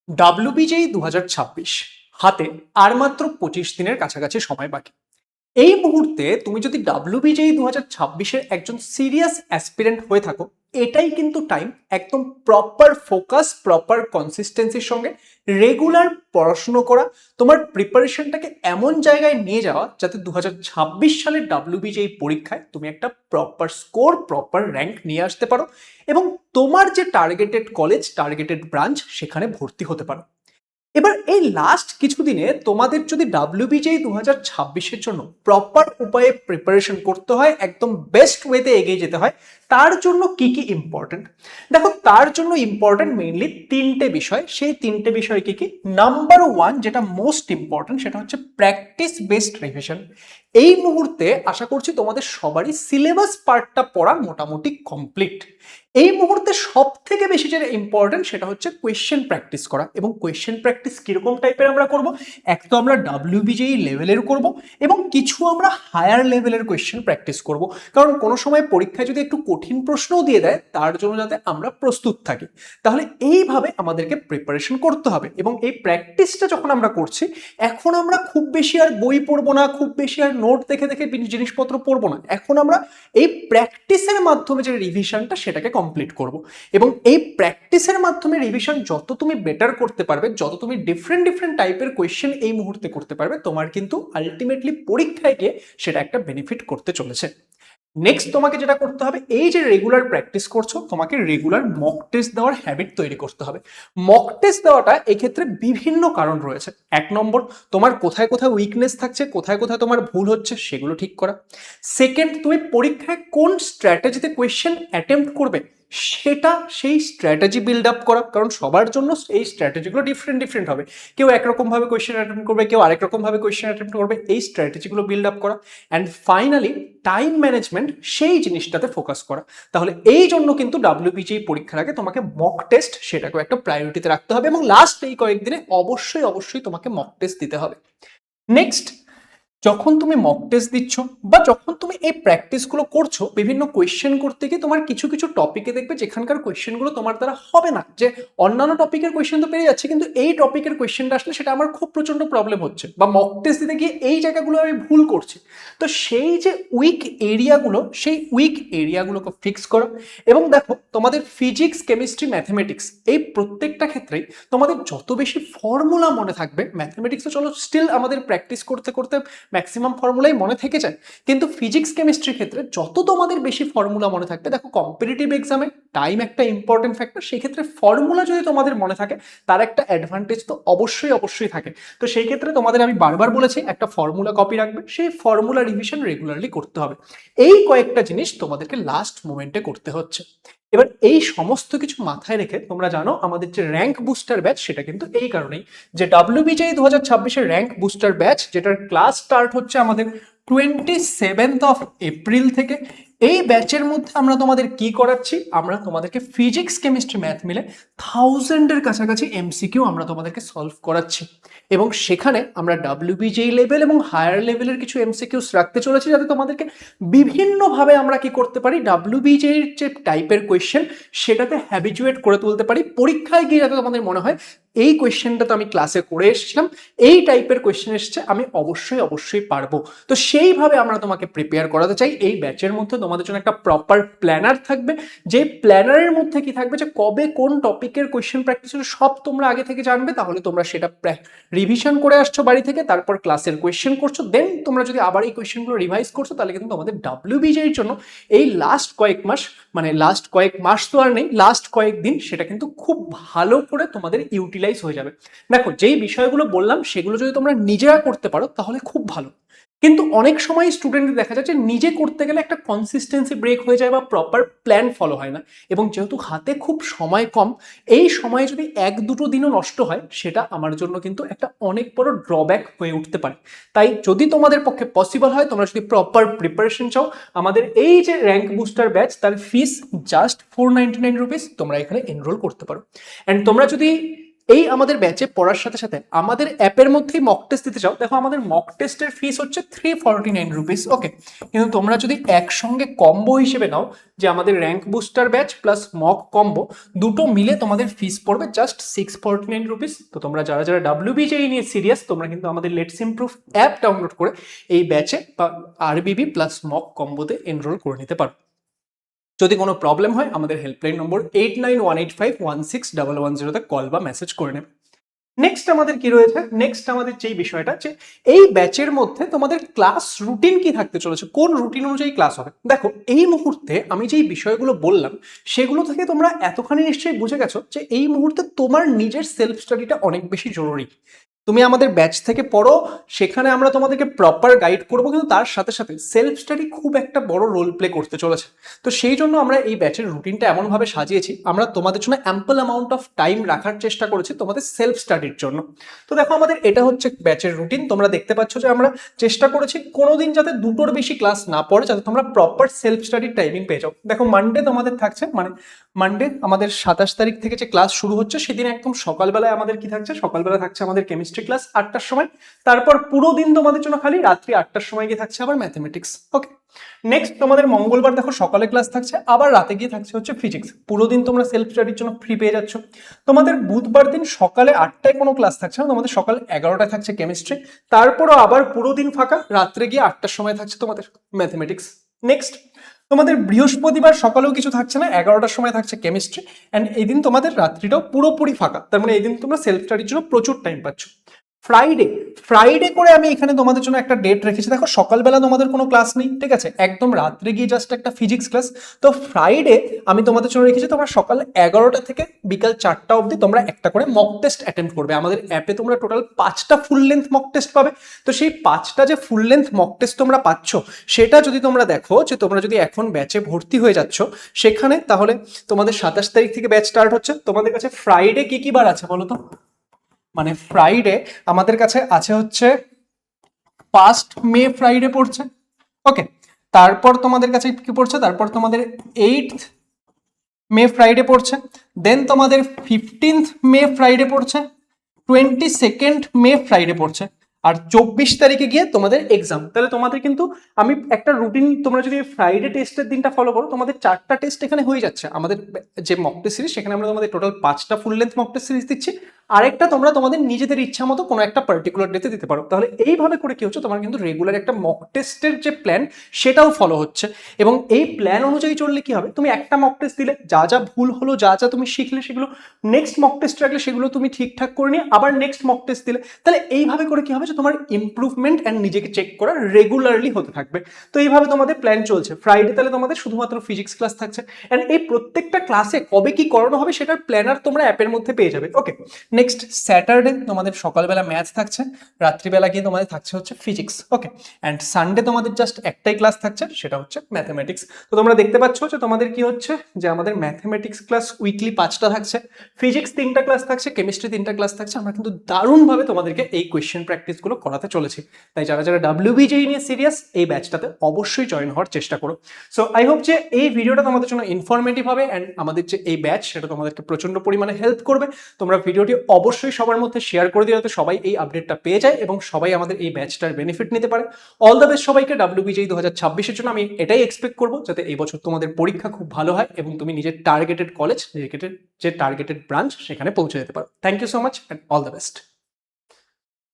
WBJEE 2026 হাতে আর মাত্র 25 দিনের কাছাকাছি সময় বাকি। এই মুহূর্তে তুমি যদি ডাব্লিউবিজেই 2026-এর একজন সিরিয়াস অ্যাসপিরেন্ট হয়ে থাকো, এটাই কিন্তু টাইম একদম প্রপার ফোকাস, প্রপার কনসিস্টেন্সির সঙ্গে রেগুলার পড়াশুনো করা, তোমার প্রিপারেশনটাকে এমন জায়গায় নিয়ে যাওয়া যাতে 2026 সালের ডাব্লিউবিজেই পরীক্ষায় তুমি একটা প্রপার স্কোর, প্রপার র্যাঙ্ক নিয়ে আসতে পারো এবং তোমার যে টার্গেটেড কলেজ, টার্গেটেড ব্রাঞ্চ সেখানে ভর্তি হতে পারো। এবার এই লাস্ট কিছুদিনে তোমাদের যদি ডাব্লিউবিজেই 2026-এর জন্য প্রপার উপায়ে প্রিপারেশন করতে হয়, একদম বেস্ট ওয়েতে এগিয়ে যেতে হয়, তার জন্য কি কি ইম্পর্টেন্ট? দেখো, তার জন্য ইম্পর্টেন্ট মেইনলি তিনটে বিষয়। সেই তিনটে বিষয় কি কি? নাম্বার ওয়ান, যেটা মোস্ট ইম্পর্টেন্ট, সেটা হচ্ছে প্র্যাকটিস বেসড রিভিশন। এই মুহূর্তে আশা করছি তোমাদের সবারই সিলেবাস পার্টটা পড়া মোটামুটি কমপ্লিট। এই মুহূর্তে সব থেকে বেশি যেটা ইম্পর্টেন্ট সেটা হচ্ছে কোয়েশ্চেন প্র্যাকটিস করা। এবং কোয়েশ্চেন প্র্যাকটিস কিরকম টাইপের আমরা করব? এক তো আমরা ডাব্লিউবিজেই লেভেলের করব এবং কিছু আমরা হায়ার লেভেলের কোয়েশ্চেন প্র্যাকটিস করব, কারণ কোনো সময় পরীক্ষায় যদি একটু কঠিন প্রশ্নও দিয়ে দেয় তার জন্য যাতে আমরা প্রস্তুত থাকি। তাহলে এইভাবে আমাদেরকে প্রিপারেশন করতে হবে। এবং এই প্র্যাকটিসটা যখন আমরা করছি, এখন আমরা খুব বেশি আর বই পড়বো না, খুব বেশি আর নোট দেখে দেখে জিনিসপত্র পড়বো না। এখন আমরা এই প্র্যাকটিসের মাধ্যমে যে রিভিশনটা সেটাকে কমপ্লিট করব। এবং এই প্র্যাকটিসের মাধ্যমে রিভিশন যত তুমি বেটার করতে পারবে, যত তুমি ডিফারেন্ট ডিফারেন্ট টাইপের কোয়েশ্চেন এই মুহূর্তে করতে পারবে, তোমার কিন্তু আলটিমেটলি পরীক্ষায় গিয়ে সেটা একটা বেনিফিট করতে চলেছে। নেক্সট তোমাকে যেটা করতে হবে, এই যে রেগুলার প্র্যাকটিস করছো, তোমাকে রেগুলার মক টেস্ট দেওয়ার হ্যাবিট তৈরি করতে হবে। মক টেস্ট দেওয়াটা এক্ষেত্রে বিভিন্ন কারণ রয়েছে। এক নম্বর, তোমার কোথায় কোথায় উইকনেস থাকছে, কোথায় কোথায় তোমার ভুল হচ্ছে সেগুলো ঠিক করা। সেকেন্ড, তুমি পরীক্ষায় কোন স্ট্র্যাটেজিতে কোয়েশ্চেন অ্যাটেম্প্ট করবে সেটা, সেই স্ট্র্যাটেজি বিল্ড আপ করা, কারণ সবার জন্য এই স্ট্র্যাটেজিগুলো ডিফারেন্ট ডিফারেন্ট হবে। কেউ একরকম ভাবে কোয়েশ্চেন অ্যাটেম্প্ট করবে, কেউ আরেক রকম ভাবে কোয়েশ্চেন অ্যাটেম্প্ট করবে। এই স্ট্র্যাটেজিগুলো বিল্ড আপ করা। অ্যান্ড ফাইনালি টাইম ম্যানেজমেন্ট, সেই জিনিসটাতে ফোকাস করা। তাহলে এই জন্য কিন্তু ডাব্লিউবিজেই পরীক্ষার আগে তোমাকে মক টেস্ট সেটাকেও একটা প্রায়োরিটিতে রাখতে হবে এবং লাস্ট এই কয়েকদিনে অবশ্যই অবশ্যই তোমাকে মক টেস্ট দিতে হবে। নেক্সট, যখন তুমি মক টেস্ট দিচ্ছ বা যখন তুমি এই প্র্যাকটিসগুলো করছো, বিভিন্ন কোয়েশ্চেন করতে গিয়ে তোমার কিছু কিছু টপিকে দেখবে যেখানকার কোয়েশ্চেনগুলো তোমার দ্বারা হবে না, যে অন্যান্য টপিকের কোয়েশ্চেন তো পেরে যাচ্ছে কিন্তু এই টপিকের কোয়েশ্চেনটা আসলে সেটা আমার খুব প্রচন্ড প্রবলেম হচ্ছে, বা মক টেস্ট দিতে গিয়ে এই জায়গাগুলো আমি ভুল করছি। তো সেই যে উইক এরিয়াগুলো, সেই উইক এরিয়াগুলোকে ফিক্স করো। এবং দেখো, তোমাদের ফিজিক্স, কেমিস্ট্রি, ম্যাথমেটিক্স এই প্রত্যেকটা ক্ষেত্রেই তোমাদের যত বেশি ফর্মুলা মনে থাকবে, ম্যাথমেটিক্সও চলো স্টিল আমাদের প্র্যাকটিস করতে করতে ম্যাক্সিমাম ফর্মুলাই মনে থেকে যায়, কিন্তু ফিজিক্স কেমিস্ট্রির ক্ষেত্রে যত তোমাদের বেশি ফর্মুলা মনে থাকবে, দেখো কম্পিটিটিভ এক্সামে টাইম একটা ইম্পর্টেন্ট ফ্যাক্টর, সেই ক্ষেত্রে ফর্মুলা যদি তোমাদের মনে থাকে তার একটা অ্যাডভান্টেজ তো অবশ্যই অবশ্যই থাকে। তো সেই ক্ষেত্রে তোমাদের আমি বারবার বলেছি একটা ফর্মুলা কপি রাখবে, সেই ফর্মুলা রিভিশন রেগুলারলি করতে হবে। এই কয়েকটা জিনিস তোমাদেরকে লাস্ট মোমেন্টে করতে হচ্ছে। এবার এই সমস্ত কিছু মাথায় রেখে তোমরা জানো আমাদের যে র্যাঙ্ক বুস্টার ব্যাচ, সেটা কিন্তু এই কারণেই যে ডাব্লিউবিজেই 2026-এর র্যাঙ্ক বুস্টার ব্যাচ, যেটার ক্লাস স্টার্ট হচ্ছে আমাদের 27 এপ্রিল থেকে। এই ব্যাচের মধ্যে আমরা তোমাদের কি করাচ্ছি? আমরা তোমাদেরকে ফিজিক্স, কেমিস্ট্রি, ম্যাথ মিলে 1000-এর কাছাকাছি এমসিকিউ আমরা তোমাদেরকে সলভ করাচ্ছি। এবং সেখানে আমরা ডাব্লিউবিজেই লেভেল এবং হায়ার লেভেলের কিছু এমসিকিউস রাখতে চলেছি, যাতে তোমাদেরকে বিভিন্নভাবে আমরা কি করতে পারি, ডাব্লিউবিজেই যে টাইপের কোয়েশ্চেন সেটাতে হ্যাবিচুয়েট করে তুলতে পারি। পরীক্ষায় গিয়ে যাতে তোমাদের মনে হয় এই কোয়েশ্চেনটা তো আমি ক্লাসে করে এসেছিলাম, এই টাইপের কোয়েশ্চেন এসেছে, আমি অবশ্যই অবশ্যই পারবো। তো সেইভাবে আমরা তোমাকে প্রিপেয়ার করাতে চাই। এই ব্যাচের মধ্যে তোমাদের জন্য একটা প্রপার প্ল্যানার থাকবে, যে প্ল্যানারের মধ্যে কি থাকবে, যে কবে কোন টপিকের কোয়েশ্চেন প্র্যাকটিস হলো সব তোমরা আগে থেকে জানবে। তাহলে তোমরা সেটা রিভিশন করে আসছো বাড়ি থেকে, তারপর ক্লাসের কোয়েশ্চেন করছো, দেন তোমরা যদি আবার এই কোয়েশ্চেনগুলো রিভাইজ করছো, তাহলে কিন্তু তোমাদের ডাব্লিউবিজের জন্য এই লাস্ট কয়েক মাস, মানে লাস্ট কয়েক মাস তো আর নেই, লাস্ট কয়েক দিন, সেটা কিন্তু খুব ভালো করে তোমাদের ইউটিলাইজ হয়ে যাবে। দেখো, যেই বিষয়গুলো বললাম সেগুলো যদি তোমরা নিজেরা করতে পারো তাহলে খুব ভালো, কিন্তু অনেক সময় স্টুডেন্টদের দেখা যাচ্ছে নিজে করতে গেলে একটা কনসিস্টেন্সি ব্রেক হয়ে যায় বা প্রপার প্ল্যান ফলো হয় না। এবং যেহেতু হাতে খুব সময় কম, এই সময়ে যদি এক দুটো দিনও নষ্ট হয়, সেটা আমার জন্য কিন্তু একটা অনেক বড় ড্রব্যাক হয়ে উঠতে পারে। তাই যদি তোমাদের পক্ষে পসিবল হয়, তোমরা যদি প্রপার প্রিপারেশন চাও, আমাদের এই যে র্যাঙ্ক বুস্টার ব্যাচ, তার ফিস জাস্ট 499 রুপিস, তোমরা এখানে এনরোল করতে পারো। অ্যান্ড তোমরা যদি এই আমাদের ব্যাচে পড়ার সাথে সাথে আমাদের অ্যাপের মধ্যেই মক টেস্ট দিতে চাও, দেখো আমাদের মক টেস্টের ফিস হচ্ছে 349 রুপিস। ওকে, কিন্তু তোমরা যদি একসঙ্গে কম্বো হিসেবে নাও, যে আমাদের rank booster batch plus mock combo দুটো মিলে তোমাদের ফিস পড়বে জাস্ট 649 রুপিস। তো তোমরা যারা যারা WBJEE নিয়ে সিরিয়াস, তোমরা কিন্তু আমাদের লেটস ইমপ্রুভ অ্যাপ ডাউনলোড করে এই ব্যাচে বা RBB প্লাস মক কম্বোতে এনরোল করে নিতে পারো। যদি কোনো প্রবলেম হয় আমাদের হেল্পলাইন নম্বর 8918516110 কল বা মেসেজ করে নেবে। নেক্সট আমাদের কি রয়েছে, নেক্সট আমাদের যেই বিষয়টা, যে এই ব্যাচের মধ্যে তোমাদের ক্লাস রুটিন কি থাকতে চলেছে, কোন রুটিন অনুযায়ী ক্লাস হবে। দেখো এই মুহূর্তে আমি যেই বিষয়গুলো বললাম সেগুলো থেকে তোমরা এতখানি নিশ্চয়ই বুঝে গেছো যে এই মুহূর্তে তোমার নিজের সেলফ স্টাডিটা অনেক বেশি জরুরি। তুমি আমাদের ব্যাচ থেকে পড়ো, সেখানে আমরা তোমাদেরকে প্রপার গাইড করবো, কিন্তু তার সাথে সাথে সেলফ স্টাডি খুব একটা বড় রোল প্লে করতে চলেছে। তো সেই জন্য আমরা এই ব্যাচের রুটিনটা এমনভাবে সাজিয়েছি, আমরা তোমাদের জন্য অ্যাম্পল অ্যামাউন্ট অফ টাইম রাখার চেষ্টা করেছি তোমাদের সেলফ স্টাডির জন্য। তো দেখো আমাদের এটা হচ্ছে ব্যাচের রুটিন, তোমরা দেখতে পাচ্ছ যে আমরা চেষ্টা করেছি কোনোদিন যাতে দুটোর বেশি ক্লাস না পড়ে, যাতে তোমরা প্রপার সেলফ স্টাডির টাইমিং পেয়ে যাও। দেখো মানডে তোমাদের থাকছে, মানে মানডে আমাদের 27 তারিখ থেকে যে ক্লাস শুরু হচ্ছে সেদিন একদম সকালবেলায় আমাদের কি থাকছে, সকালবেলা থাকছে আমাদের কেমিস্ট্রি ক্লাস 8টার সময়, তারপর পুরো দিন তোমাদের জন্য খালি রাত্রি 8টার সময় গিয়ে থাকছে আবার ম্যাথমেটিক্স। ওকে, নেক্সট তোমাদের মঙ্গলবার দেখো সকালে ক্লাস থাকছে, আবার রাতে গিয়ে থাকছে হচ্ছে ফিজিক্স। পুরো দিন তোমরা সেলফ স্টাডির জন্য ফ্রি পেয়ে যাচ্ছ। তোমাদের বুধবার দিন সকালে 8টায় কোনো ক্লাস থাকছে না, তোমাদের সকাল 11টায় থাকছে কেমিস্ট্রি, তারপরও আবার পুরো দিন ফাঁকা, রাত্রে গিয়ে 8টার সময় থাকছে তোমাদের ম্যাথমেটিক্স। নেক্সট তোমাদের বৃহস্পতিবার সকালেও কিছু থাকছে না, 11টার সময় থাকছে কেমিস্ট্রি, অ্যান্ড এই দিন তোমাদের রাত্রিটাও পুরোপুরি ফাঁকা, তার মানে এই দিন তোমরা সেলফ স্টাডির জন্য প্রচুর টাইম পাচ্ছ। ফ্রাইডে করে আমি এখানে তোমাদের জন্য একটা ডেট রেখেছি, দেখো সকালবেলা তোমাদের কোনো ক্লাস নেই, ঠিক আছে, একদম রাত্রে গিয়ে জাস্ট একটা ফিজিক্স ক্লাস। তো ফ্রাইডে আমি তোমাদের জন্য রেখেছি তোমরা সকাল 11টা থেকে বিকাল 4টা অবধি তোমরা একটা করে মক টেস্ট অ্যাটেম্প করবে। আমাদের অ্যাপে তোমরা টোটাল 5টা ফুল লেন্থ মক টেস্ট পাবে। তো সেই 5টা যে ফুল লেন্থ মক টেস্ট তোমরা পাচ্ছ, সেটা যদি তোমরা দেখো যে তোমরা যদি এখন ব্যাচে ভর্তি হয়ে যাচ্ছ সেখানে, তাহলে তোমাদের 27 তারিখ থেকে ব্যাচ স্টার্ট হচ্ছে। তোমাদের কাছে ফ্রাইডে কি কি বার আছে বলো তো? মানে ফ্রাইডে আমাদের কাছে আছে হচ্ছে 1 মে ফ্রাইডে পড়ছে। ওকে, তারপর তোমাদের কাছে কি পড়ছে, তারপর তোমাদের 8 মে ফ্রাইডে পড়ছে, দেন তোমাদের 15 মে ফ্রাইডে পড়ছে, 22 মে ফ্রাইডে পড়ছে, আর 24 তারিখে গিয়ে তোমাদের এক্সাম। তাহলে তোমাদের কিন্তু আমি একটা রুটিন, তোমরা যদি ফ্রাইডে টেস্টের দিনটা ফলো করো, তোমাদের 4টা টেস্ট এখানে হয়ে যাচ্ছে। আমাদের যে মক টেস্ট সিরিজ, সেখানে আমরা তোমাদের টোটাল 5টা full length mock test series দিচ্ছি, আরেকটা তোমরা তোমাদের নিজেদের ইচ্ছা মতো কোনো একটা পার্টিকুলার ডেতে দিতে পারো। তাহলে এইভাবে করে কি হচ্ছে, তোমার কিন্তু রেগুলার একটা মক টেস্টের যে প্ল্যান সেটাও ফলো হচ্ছে, এবং এই প্ল্যান অনুযায়ী চললে কি হবে, তুমি একটা মক টেস্ট দিলে যা যা ভুল হলো, যা যা তুমি শিখলে, সেগুলো নেক্সট মক টেস্ট রাখলে সেগুলো তুমি ঠিকঠাক করে নিয়ে আবার নেক্সট মক টেস্ট দিলে, তাহলে এইভাবে করে কি হবে যে তোমার ইমপ্রুভমেন্ট অ্যান্ড নিজেকে চেক করা রেগুলারলি হতে থাকবে। তো এইভাবে তোমাদের প্ল্যান চলছে। ফ্রাইডে তাহলে তোমাদের শুধুমাত্র ফিজিক্স ক্লাস থাকছে, অ্যান্ড এই প্রত্যেকটা ক্লাসে কবে কি করানো হবে সেটার প্ল্যানার তোমরা অ্যাপের মধ্যে পেয়ে যাবে। ওকে, নেক্সট স্যাটারডে তোমাদের সকালবেলা ম্যাথ থাকছে, রাত্রিবেলা গিয়ে তোমাদের থাকছে হচ্ছে ফিজিক্স। ওকে, অ্যান্ড সানডে তোমাদের জাস্ট একটাই ক্লাস থাকছে, সেটা হচ্ছে ম্যাথমেটিক্স। তো তোমরা দেখতে পাচ্ছ যে তোমাদের কি হচ্ছে, যে আমাদের ম্যাথমেটিক্স ক্লাস উইকলি 5টা থাকছে, ফিজিক্স 3টা ক্লাস থাকছে, কেমিস্ট্রি 3টা ক্লাস থাকছে। আমরা কিন্তু দারুণভাবে তোমাদেরকে এই কোয়েশ্চেন প্র্যাকটিসগুলো করাতে চলেছি। তাই যারা যারা WBJEE নিয়ে সিরিয়াস, এই ব্যাচটাতে অবশ্যই জয়েন হওয়ার চেষ্টা করো। সো আই হোপ যে এই ভিডিওটা তোমাদের জন্য ইনফরমেটিভ হবে, অ্যান্ড আমাদের যে এই ব্যাচ সেটা তোমাদেরকে প্রচন্ড পরিমাণে হেল্প করবে। তোমরা ভিডিওটি অবশ্যই সবার মধ্যে শেয়ার করে দিও, যাতে সবাই এই আপডেটটা পেয়ে যায় এবং সবাই আমাদের এই ব্যাচটার বেনিফিট নিতে পারে। অল দ্য বেস্ট সবাইকে WBJEE 2026-এর জন্য। আমি এটাই এক্সপেক্ট করবো যাতে এই বছর তোমাদের পরীক্ষা খুব ভালো হয় এবং তুমি নিজের টার্গেটেড কলেজ, যে টার্গেটেড ব্রাঞ্চ, সেখানে পৌঁছে যেতে পারো। Thank you so much and all the best.